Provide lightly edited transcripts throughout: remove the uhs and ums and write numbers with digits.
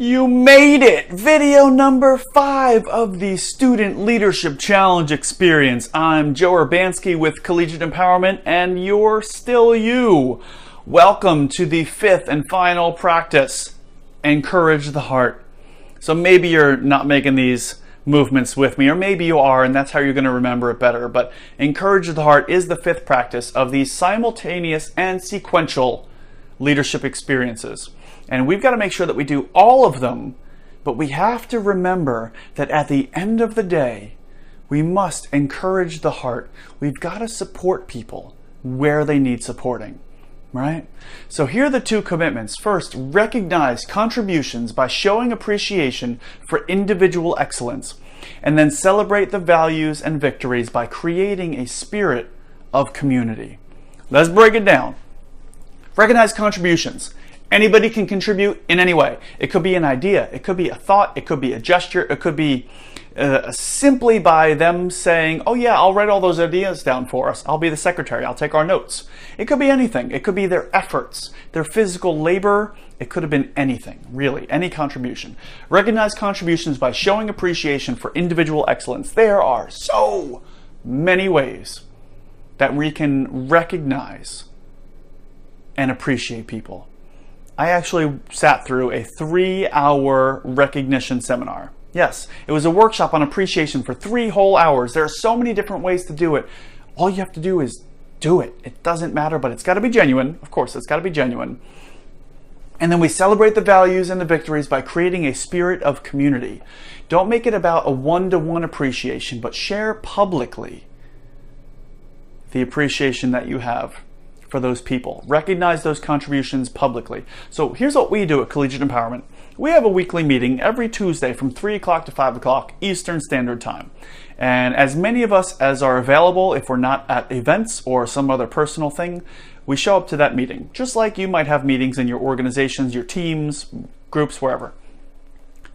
You made it! Video number 5 of the Student Leadership Challenge experience. I'm Joe Urbanski with Collegiate Empowerment, and you're still you. Welcome to the 5th and final practice. Encourage the heart. So maybe you're not making these movements with me, or maybe you are, and that's how you're going to remember it better. But encourage the heart is the 5th practice of these simultaneous and sequential leadership experiences. And we've got to make sure that we do all of them, but we have to remember that at the end of the day, we must encourage the heart. We've got to support people where they need supporting, right? So here are the 2 commitments. First, recognize contributions by showing appreciation for individual excellence, and then celebrate the values and victories by creating a spirit of community. Let's break it down. Recognize contributions. Anybody can contribute in any way. It could be an idea, it could be a thought, it could be a gesture, it could be simply by them saying, oh yeah, I'll write all those ideas down for us. I'll be the secretary, I'll take our notes. It could be anything. It could be their efforts, their physical labor. It could have been anything, really, any contribution. Recognize contributions by showing appreciation for individual excellence. There are so many ways that we can recognize and appreciate people. I actually sat through a 3-hour recognition seminar. Yes, it was a workshop on appreciation for 3 whole hours. There are so many different ways to do it. All you have to do is do it. It doesn't matter, but it's got to be genuine. Of course, it's got to be genuine. And then we celebrate the values and the victories by creating a spirit of community. Don't make it about a one-to-one appreciation, but share publicly the appreciation that you have for those people. Recognize those contributions publicly. So here's what we do at Collegiate Empowerment. We have a weekly meeting every Tuesday from 3 o'clock to 5 o'clock Eastern Standard Time. And as many of us as are available, if we're not at events or some other personal thing, we show up to that meeting. Just like you might have meetings in your organizations, your teams, groups, wherever.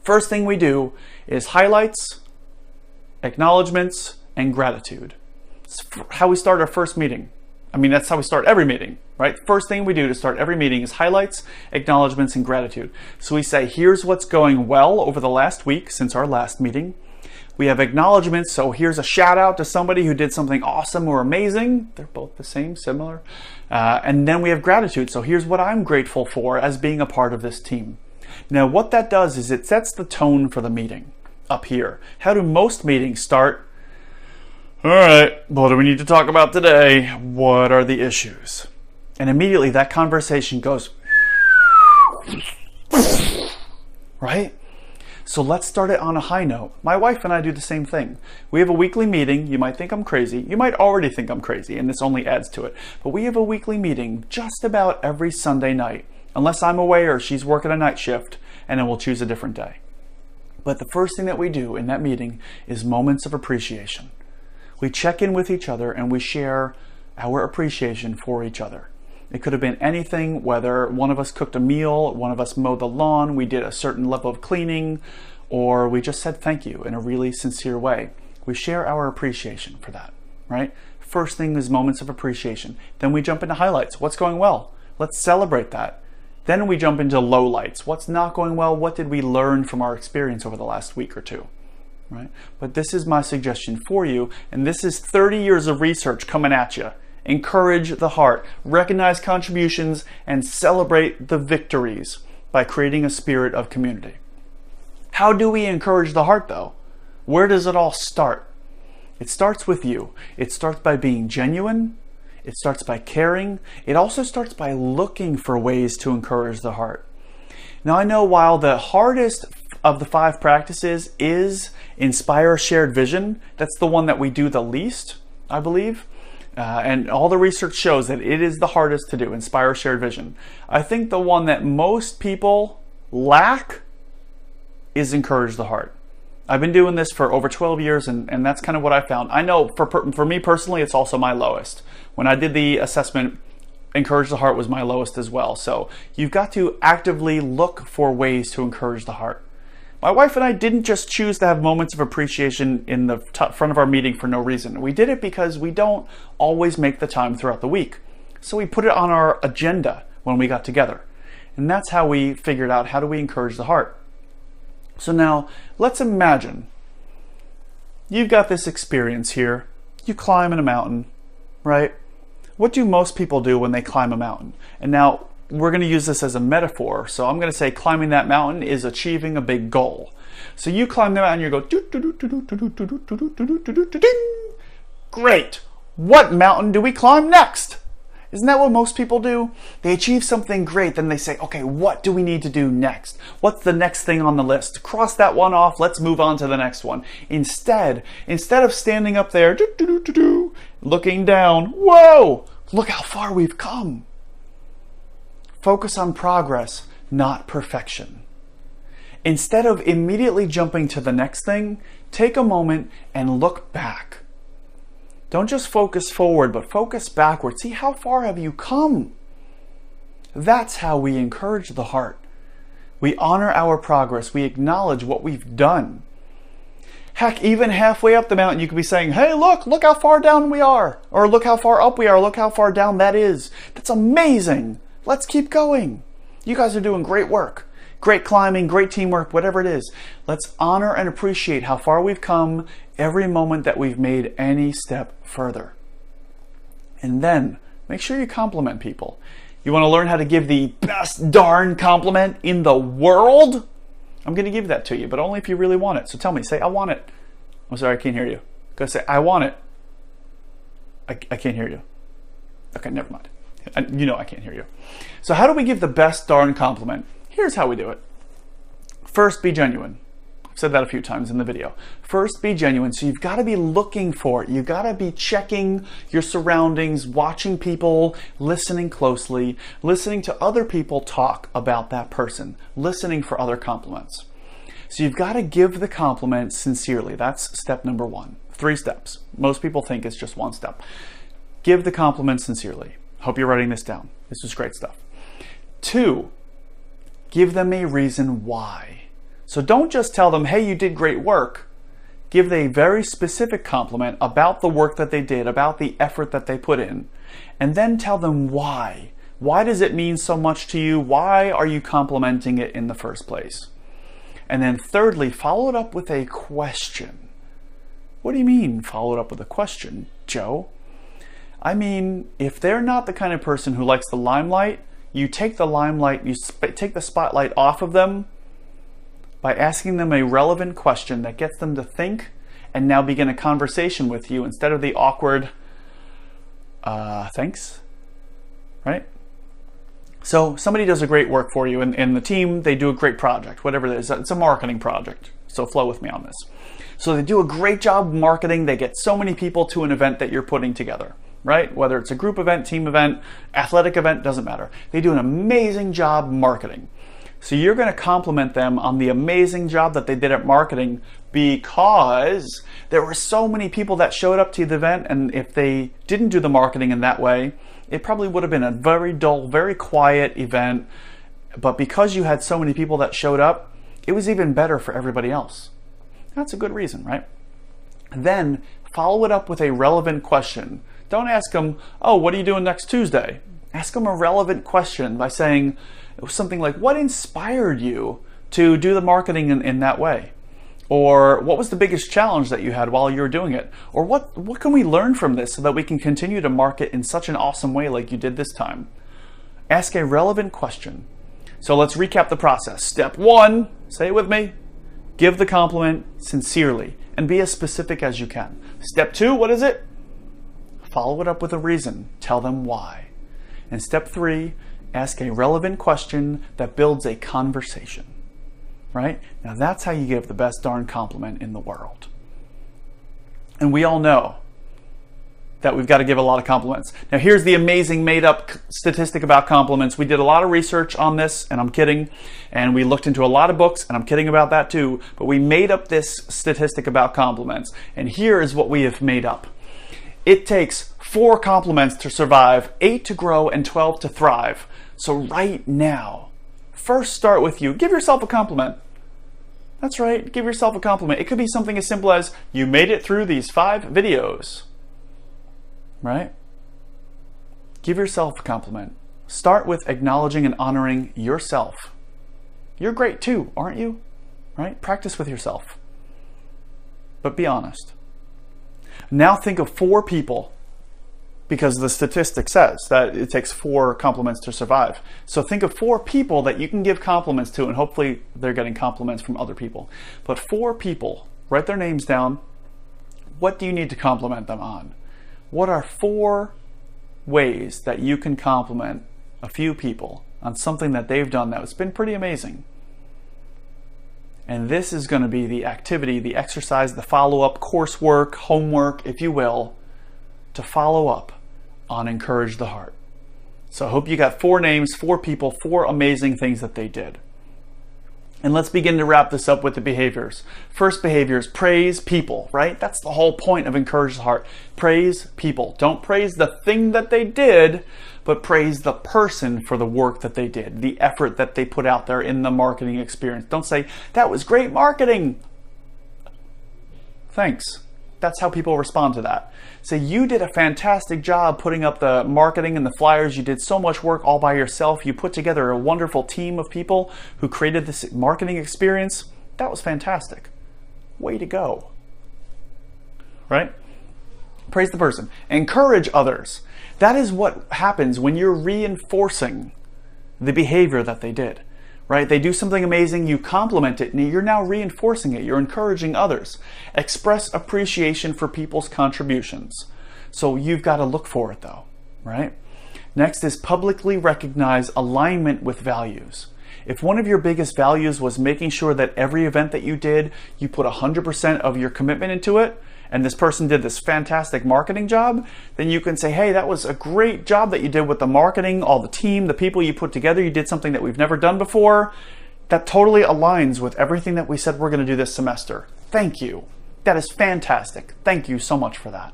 First thing we do is highlights, acknowledgments, and gratitude. It's how we start our first meeting. I mean, that's how we start every meeting, right? First thing we do to start every meeting is highlights, acknowledgments, and gratitude. So we say, here's what's going well over the last week since our last meeting. We have acknowledgments, so here's a shout out to somebody who did something awesome or amazing. They're both the same, similar. And then we have gratitude, so here's what I'm grateful for as being a part of this team. Now, what that does is it sets the tone for the meeting up here. How do most meetings start? All right, what do we need to talk about today? What are the issues? And immediately that conversation goes, right? So let's start it on a high note. My wife and I do the same thing. We have a weekly meeting. You might think I'm crazy. You might already think I'm crazy, and this only adds to it. But we have a weekly meeting just about every Sunday night, unless I'm away or she's working a night shift, and then we'll choose a different day. But the first thing that we do in that meeting is moments of appreciation. We check in with each other and we share our appreciation for each other. It could have been anything, whether one of us cooked a meal, one of us mowed the lawn, we did a certain level of cleaning, or we just said thank you in a really sincere way. We share our appreciation for that, right? First thing is moments of appreciation. Then we jump into highlights. What's going well? Let's celebrate that. Then we jump into lowlights. What's not going well? What did we learn from our experience over the last week or two? Right? But this is my suggestion for you, and this is 30 years of research coming at you. Encourage the heart, recognize contributions, and celebrate the victories by creating a spirit of community. How do we encourage the heart, though? Where does it all start? It starts with you. It starts by being genuine. It starts by caring. It also starts by looking for ways to encourage the heart. Now, I know while the hardest of the 5 practices is inspire shared vision, that's the one that we do the least, I believe. And all the research shows that it is the hardest to do, inspire shared vision. I think the one that most people lack is encourage the heart. I've been doing this for over 12 years, and that's kind of what I found. I know for me personally, it's also my lowest. When I did the assessment, encourage the heart was my lowest as well. So you've got to actively look for ways to encourage the heart. My wife and I didn't just choose to have moments of appreciation in the front of our meeting for no reason. We did it because we don't always make the time throughout the week. So we put it on our agenda when we got together. And that's how we figured out, how do we encourage the heart? So now let's imagine you've got this experience here. You climb in a mountain, right? What do most people do when they climb a mountain? And now we're going to use this as a metaphor. So I'm going to say climbing that mountain is achieving a big goal. So you climb the mountain, you go, great. What mountain do we climb next? Isn't that what most people do? They achieve something great, then they say, okay, what do we need to do next? What's the next thing on the list? Cross that one off, let's move on to the next one. Instead of standing up there, looking down, whoa, look how far we've come. Focus on progress, not perfection. Instead of immediately jumping to the next thing, take a moment and look back. Don't just focus forward, but focus backward. See, how far have you come? That's how we encourage the heart. We honor our progress. We acknowledge what we've done. Heck, even halfway up the mountain, you could be saying, hey, look how far down we are. Or look how far up we are. Look how far down that is. That's amazing. Let's keep going. You guys are doing great work. Great climbing, great teamwork, whatever it is. Let's honor and appreciate how far we've come every moment that we've made any step further. And then make sure you compliment people. You want to learn how to give the best darn compliment in the world? I'm going to give that to you, but only if you really want it. So tell me, say, I want it. I'm sorry, I can't hear you. Go say, I want it. I can't hear you. Okay, never mind. You know I can't hear you. So how do we give the best darn compliment? Here's how we do it. First, be genuine. I've said that a few times in the video. First, be genuine. So you've got to be looking for it. You've got to be checking your surroundings, watching people, listening closely, listening to other people talk about that person, listening for other compliments. So you've got to give the compliment sincerely. That's step number one. 3 steps. Most people think it's just 1 step. Give the compliment sincerely. Hope you're writing this down. This is great stuff. 2, give them a reason why. So don't just tell them, hey, you did great work. Give a very specific compliment about the work that they did, about the effort that they put in, and then tell them why. Why does it mean so much to you? Why are you complimenting it in the first place? And then thirdly, follow it up with a question. What do you mean, follow it up with a question, Joe? I mean, if they're not the kind of person who likes the limelight, you take the limelight, you take the spotlight off of them by asking them a relevant question that gets them to think and now begin a conversation with you instead of the awkward, thanks, right? So somebody does a great work for you and the team, they do a great project, whatever it is. It's a marketing project, so flow with me on this. So they do a great job marketing. They get so many people to an event that you're putting together, right? Whether it's a group event, team event, athletic event, doesn't matter. They do an amazing job marketing. So you're going to compliment them on the amazing job that they did at marketing because there were so many people that showed up to the event, and if they didn't do the marketing in that way, it probably would have been a very dull, very quiet event. But because you had so many people that showed up, it was even better for everybody else. That's a good reason, right? Then follow it up with a relevant question. Don't ask them, oh, what are you doing next Tuesday? Ask them a relevant question by saying something like, what inspired you to do the marketing in that way? Or what was the biggest challenge that you had while you were doing it? Or what can we learn from this so that we can continue to market in such an awesome way like you did this time? Ask a relevant question. So let's recap the process. Step 1, say it with me, give the compliment sincerely and be as specific as you can. Step 2, what is it? Follow it up with a reason. Tell them why. And step 3, ask a relevant question that builds a conversation. Right? Now that's how you give the best darn compliment in the world. And we all know that we've got to give a lot of compliments. Now here's the amazing made up statistic about compliments. We did a lot of research on this, and I'm kidding. And we looked into a lot of books, and I'm kidding about that too. But we made up this statistic about compliments. And here is what we have made up. It takes 4 compliments to survive, 8 to grow, and 12 to thrive. So right now, first start with you. Give yourself a compliment. That's right, give yourself a compliment. It could be something as simple as, you made it through these 5 videos. Right? Give yourself a compliment. Start with acknowledging and honoring yourself. You're great too, aren't you? right? Practice with yourself. But be honest. Now think of 4 people, because the statistic says that it takes 4 compliments to survive. So think of 4 people that you can give compliments to, and hopefully they're getting compliments from other people. But 4 people, write their names down. What do you need to compliment them on? What are 4 ways that you can compliment a few people on something that they've done that's been pretty amazing? And this is going to be the activity, the exercise, the follow-up, coursework, homework, if you will, to follow up on Encourage the Heart. So I hope you got 4 names, 4 people, 4 amazing things that they did. And let's begin to wrap this up with the behaviors. First behavior is praise people, right? That's the whole point of Encourage the Heart. Praise people. Don't praise the thing that they did, but praise the person for the work that they did, the effort that they put out there in the marketing experience. Don't say, that was great marketing. Thanks. That's how people respond to that. Say, you did a fantastic job putting up the marketing and the flyers. You did so much work all by yourself. You put together a wonderful team of people who created this marketing experience. That was fantastic. Way to go. Right? Praise the person. Encourage others. That is what happens when you're reinforcing the behavior that they did. Right? They do something amazing, you compliment it, and you're now reinforcing it. You're encouraging others. Express appreciation for people's contributions. So you've got to look for it though, right? Next is publicly recognize alignment with values. If one of your biggest values was making sure that every event that you did, you put 100% of your commitment into it, and this person did this fantastic marketing job, then you can say, hey, that was a great job that you did with the marketing, all the team, the people you put together. You did something that we've never done before. That totally aligns with everything that we said we're going to do this semester. Thank you. That is fantastic. Thank you so much for that.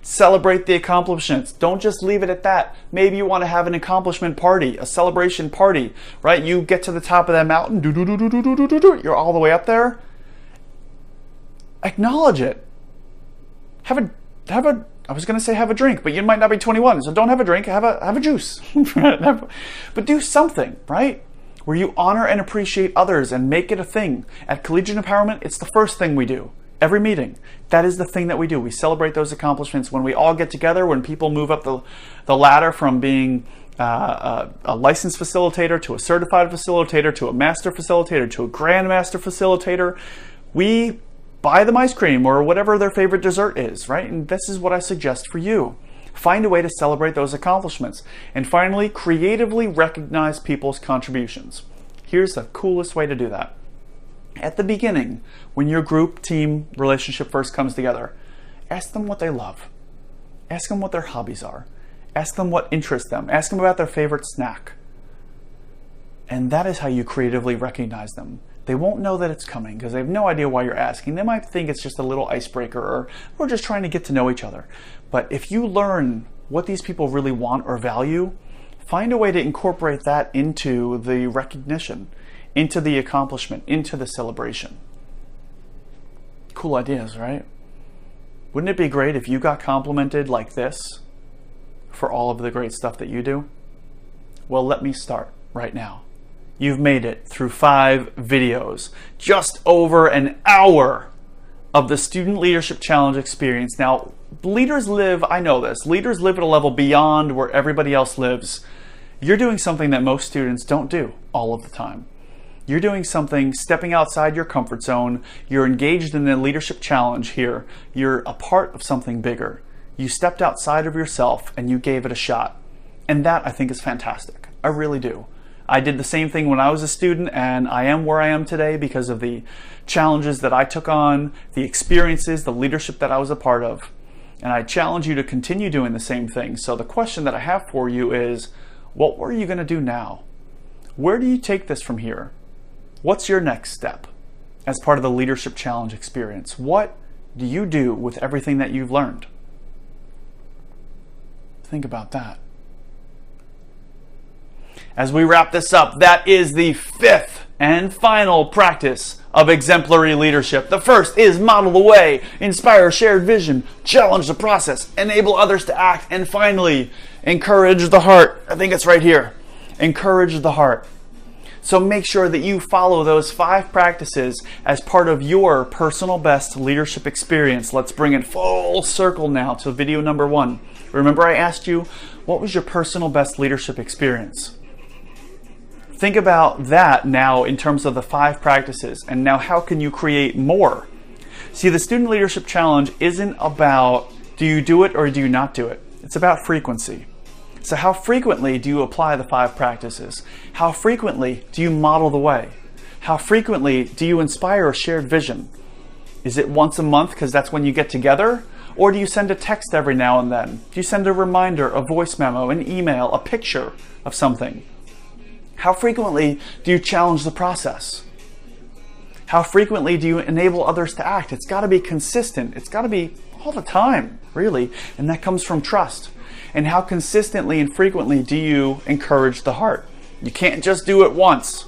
Celebrate the accomplishments. Don't just leave it at that. Maybe you want to have an accomplishment party, a celebration party, right? You get to the top of that mountain, you're all the way up there. Acknowledge it. I was going to say have a drink, but you might not be 21, so don't have a drink, have a juice. But do something, right? Where you honor and appreciate others and make it a thing. At Collegiate Empowerment, it's the first thing we do. Every meeting, that is the thing that we do. We celebrate those accomplishments when we all get together, when people move up the ladder from being a licensed facilitator to a certified facilitator to a master facilitator to a grandmaster facilitator. We buy them ice cream or whatever their favorite dessert is, right? And this is what I suggest for you. Find a way to celebrate those accomplishments. And finally, creatively recognize people's contributions. Here's the coolest way to do that. At the beginning, when your group, team, relationship first comes together, ask them what they love. Ask them what their hobbies are. Ask them what interests them. Ask them about their favorite snack. And that is how you creatively recognize them. They won't know that it's coming because they have no idea why you're asking. They might think it's just a little icebreaker or we're just trying to get to know each other. But if you learn what these people really want or value, find a way to incorporate that into the recognition, into the accomplishment, into the celebration. Cool ideas, right? Wouldn't it be great if you got complimented like this for all of the great stuff that you do? Well, let me start right now. You've made it through 5 videos, just over an hour of the Student Leadership Challenge experience. Now, leaders live, I know this, leaders live at a level beyond where everybody else lives. You're doing something that most students don't do all of the time. You're doing something, stepping outside your comfort zone. You're engaged in the leadership challenge here. You're a part of something bigger. You stepped outside of yourself and you gave it a shot. And that I think is fantastic. I really do. I did the same thing when I was a student, and I am where I am today because of the challenges that I took on, the experiences, the leadership that I was a part of. And I challenge you to continue doing the same thing. So the question that I have for you is, what are you going to do now? Where do you take this from here? What's your next step as part of the Leadership Challenge experience? What do you do with everything that you've learned? Think about that. As we wrap this up, that is the 5th and final practice of exemplary leadership. The first is model the way, inspire shared vision, challenge the process, enable others to act, and finally, encourage the heart. I think it's right here. Encourage the heart. So make sure that you follow those 5 practices as part of your personal best leadership experience. Let's bring it full circle now to video number 1. Remember I asked you, what was your personal best leadership experience? Think about that now in terms of the 5 practices, and now how can you create more? See, the Student Leadership Challenge isn't about do you do it or do you not do it? It's about frequency. So how frequently do you apply the 5 practices? How frequently do you model the way? How frequently do you inspire a shared vision? Is it once a month because that's when you get together? Or do you send a text every now and then? Do you send a reminder, a voice memo, an email, a picture of something? How frequently do you challenge the process? How frequently do you enable others to act? It's got to be consistent. It's got to be all the time, really. And that comes from trust. And how consistently and frequently do you encourage the heart? You can't just do it once.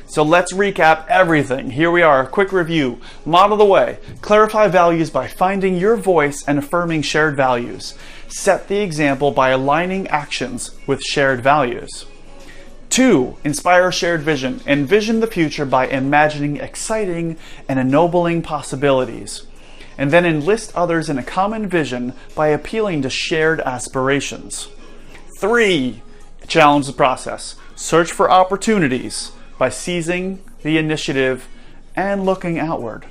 So let's recap everything. Here we are, a quick review. Model the way. Clarify values by finding your voice and affirming shared values. Set the example by aligning actions with shared values. 2, inspire a shared vision. Envision the future by imagining exciting and ennobling possibilities. And then enlist others in a common vision by appealing to shared aspirations. 3, challenge the process. Search for opportunities by seizing the initiative and looking outward.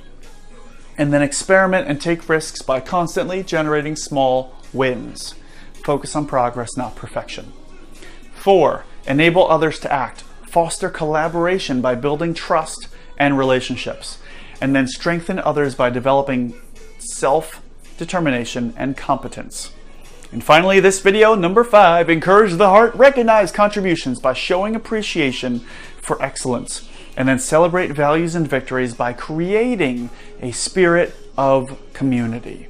And then experiment and take risks by constantly generating small wins. Focus on progress, not perfection. 4, enable others to act. Foster collaboration by building trust and relationships. And then strengthen others by developing self-determination and competence. And finally, this video, number 5, encourage the heart, recognize contributions by showing appreciation for excellence, and then celebrate values and victories by creating a spirit of community.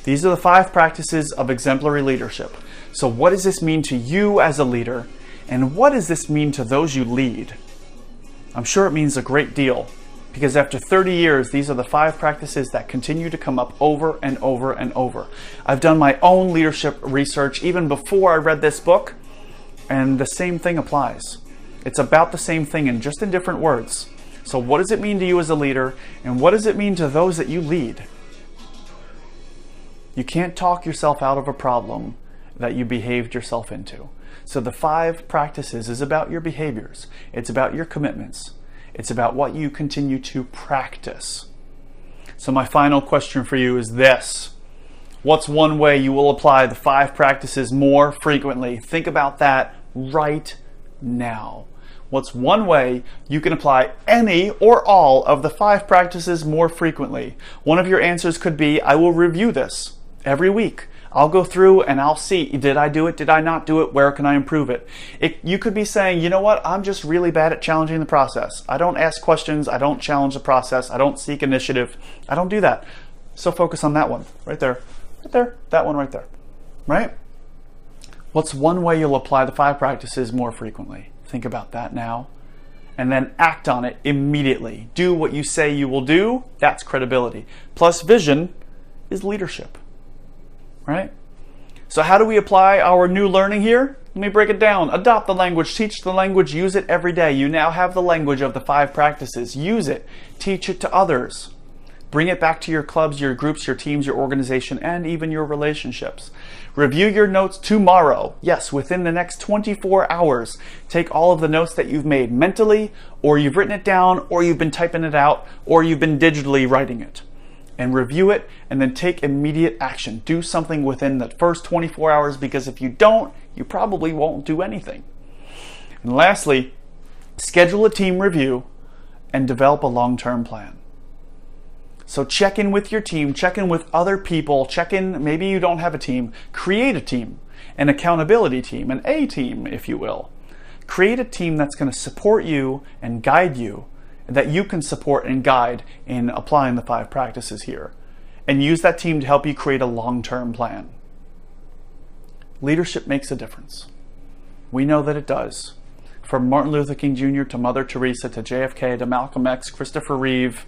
These are the 5 practices of exemplary leadership. So what does this mean to you as a leader, and what does this mean to those you lead? I'm sure it means a great deal, because after 30 years, these are the 5 practices that continue to come up over and over and over. I've done my own leadership research even before I read this book, and the same thing applies. It's about the same thing and just in different words. So what does it mean to you as a leader, and what does it mean to those that you lead? You can't talk yourself out of a problem that you behaved yourself into. So the 5 practices is about your behaviors. It's about your commitments. It's about what you continue to practice. So my final question for you is this. What's one way you will apply the 5 practices more frequently? Think about that right now. What's one way you can apply any or all of the 5 practices more frequently? One of your answers could be, I will review this every week. I'll go through and I'll see, did I do it? Did I not do it? Where can I improve it? You could be saying, you know what? I'm just really bad at challenging the process. I don't ask questions. I don't challenge the process. I don't seek initiative. I don't do that. So focus on that one right there, that one right there, right? What's one way you'll apply the 5 practices more frequently? Think about that now. And then act on it immediately. Do what you say you will do. That's credibility. Plus vision is leadership. Right? So how do we apply our new learning here? Let me break it down. Adopt the language, teach the language, use it every day. You now have the language of the 5 practices. Use it. Teach it to others. Bring it back to your clubs, your groups, your teams, your organization, and even your relationships. Review your notes tomorrow. Yes, within the next 24 hours. Take all of the notes that you've made mentally, or you've written it down, or you've been typing it out, or you've been digitally writing it. And review it, and then take immediate action. Do something within the first 24 hours, because if you don't, you probably won't do anything. And lastly, schedule a team review and develop a long-term plan. So check in with your team, check in with other people, check in, maybe you don't have a team, create a team, an accountability team, an A team, if you will. Create a team that's going to support you and guide you, that you can support and guide in applying the 5 practices here. And use that team to help you create a long-term plan. Leadership makes a difference. We know that it does. From Martin Luther King Jr. to Mother Teresa to JFK to Malcolm X, Christopher Reeve,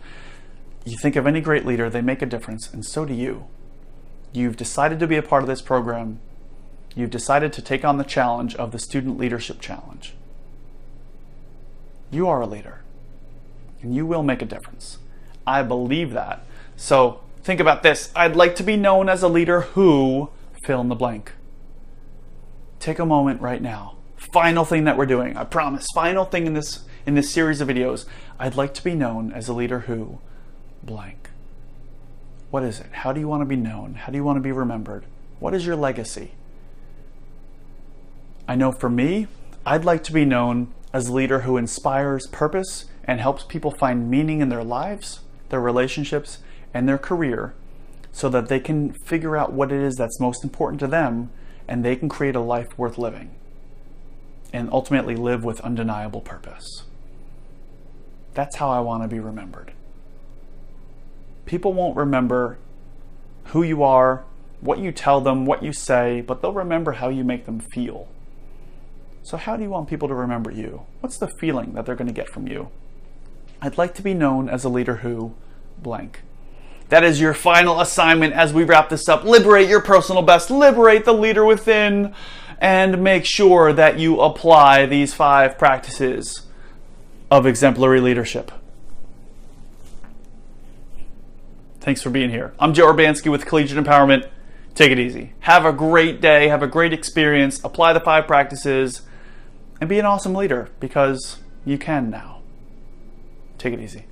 you think of any great leader, they make a difference, and so do you. You've decided to be a part of this program. You've decided to take on the challenge of the Student Leadership Challenge. You are a leader, and you will make a difference. I believe that. So think about this. I'd like to be known as a leader who, fill in the blank. Take a moment right now. Final thing that we're doing, I promise. Final thing in this series of videos. I'd like to be known as a leader who, blank. What is it? How do you want to be known? How do you want to be remembered? What is your legacy? I know for me, I'd like to be known as a leader who inspires purpose and helps people find meaning in their lives, their relationships, and their career so that they can figure out what it is that's most important to them and they can create a life worth living and ultimately live with undeniable purpose. That's how I want to be remembered. People won't remember who you are, what you tell them, what you say, but they'll remember how you make them feel. So how do you want people to remember you? What's the feeling that they're going to get from you? I'd like to be known as a leader who, blank. That is your final assignment as we wrap this up. Liberate your personal best, liberate the leader within, and make sure that you apply these 5 practices of exemplary leadership. Thanks for being here. I'm Joe Urbanski with Collegiate Empowerment. Take it easy. Have a great day. Have a great experience. Apply the 5 practices and be an awesome leader because you can now. Take it easy.